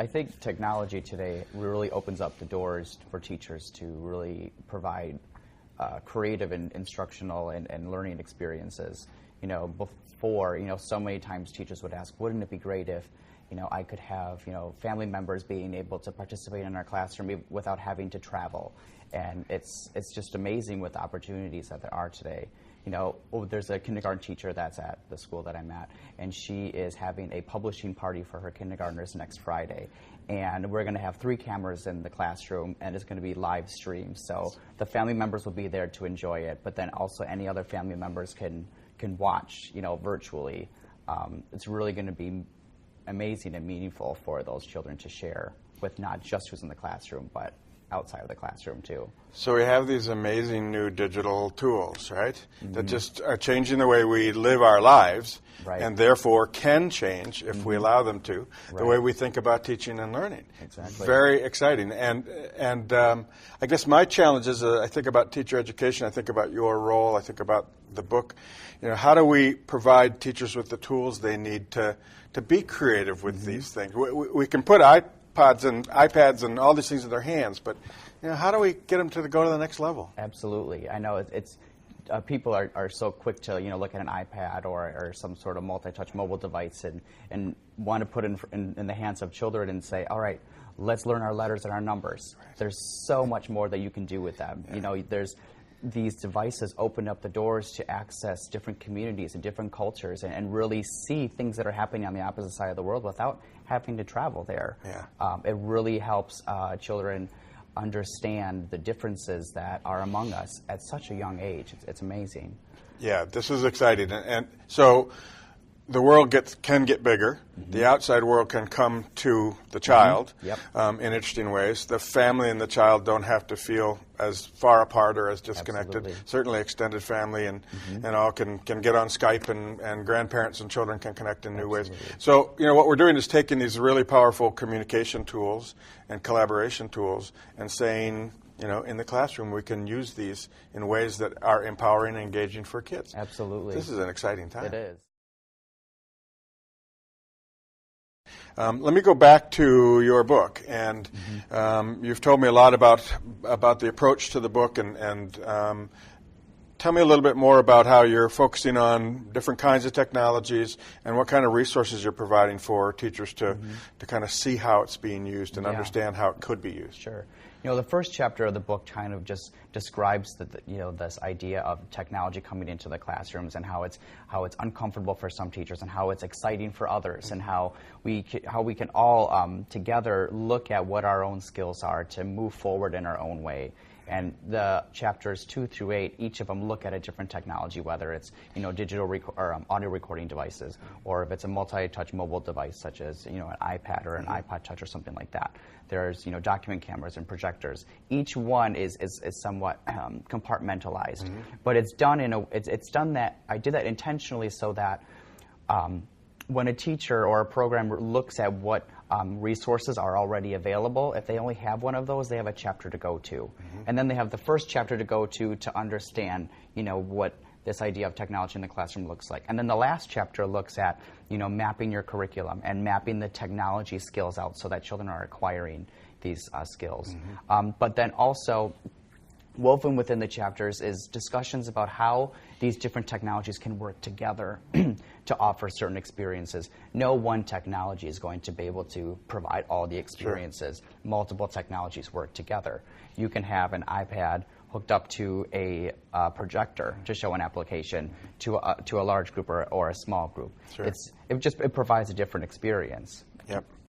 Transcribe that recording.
I think technology today really opens up the doors for teachers to really provide creative and instructional and learning experiences. You know, before, you know, so many times teachers would ask, wouldn't it be great if, you know, I could have, you know, family members being able to participate in our classroom without having to travel. And it's just amazing with the opportunities that there are today. You know, there's a kindergarten teacher that's at the school that I'm at, and she is having a publishing party for her kindergartners next Friday. And we're going to have 3 cameras in the classroom, and it's going to be live streamed. So the family members will be there to enjoy it, but then also any other family members can watch, you know, virtually. It's really going to be amazing and meaningful for those children to share with not just who's in the classroom, but outside of the classroom too. So we have these amazing new digital tools, right? That just are changing the way we live our lives, and therefore can change, if we allow them to, the way we think about teaching and learning. Exactly. Very exciting. And I guess my challenge is, I think about teacher education, I think about your role, I think about the book. You know, how do we provide teachers with the tools they need to be creative with these things? We can put iPads and all these things in their hands, but you know, how do we get them to go to the next level? Absolutely. I know it's people are so quick to, you know, look at an iPad or some sort of multi-touch mobile device and want to put in the hands of children and say, all right, let's learn our letters and our numbers. There's so much more that you can do with them. You know, these devices open up the doors to access different communities and different cultures and really see things that are happening on the opposite side of the world without having to travel there. It really helps children understand the differences that are among us at such a young age. It's amazing. Yeah, this is exciting. And so the world can get bigger. The outside world can come to the child in interesting ways. The family and the child don't have to feel as far apart or as disconnected. Absolutely. Certainly extended family and all can get on Skype, and grandparents and children can connect in new ways. So, you know, what we're doing is taking these really powerful communication tools and collaboration tools and saying, you know, in the classroom we can use these in ways that are empowering and engaging for kids. Absolutely. This is an exciting time. It is. Let me go back to your book, and you've told me a lot about the approach to the book, and tell me a little bit more about how you're focusing on different kinds of technologies and what kind of resources you're providing for teachers to kind of see how it's being used and understand how it could be used. Sure. You know, the first chapter of the book kind of just describes this idea of technology coming into the classrooms and how it's uncomfortable for some teachers and how it's exciting for others, and how we can all together look at what our own skills are to move forward in our own way. And the chapters 2 through 8, each of them look at a different technology, whether it's, you know, digital or audio recording devices, or if it's a multi-touch mobile device such as, you know, an iPad or an iPod Touch or something like that. There's, you know, document cameras and projectors. Each one is somewhat compartmentalized, but it's done I did that intentionally so that when a teacher or a programmer looks at what resources are already available, if they only have one of those, they have a chapter to go to. And then they have the first chapter to go to understand, you know, what this idea of technology in the classroom looks like. And then the last chapter looks at, you know, mapping your curriculum and mapping the technology skills out so that children are acquiring these skills. But then also, woven within the chapters is discussions about how these different technologies can work together to offer certain experiences. No one technology is going to be able to provide all the experiences. Multiple technologies work together. You can have an iPad hooked up to a projector to show an application to a large group or a small group. It provides a different experience. Yep.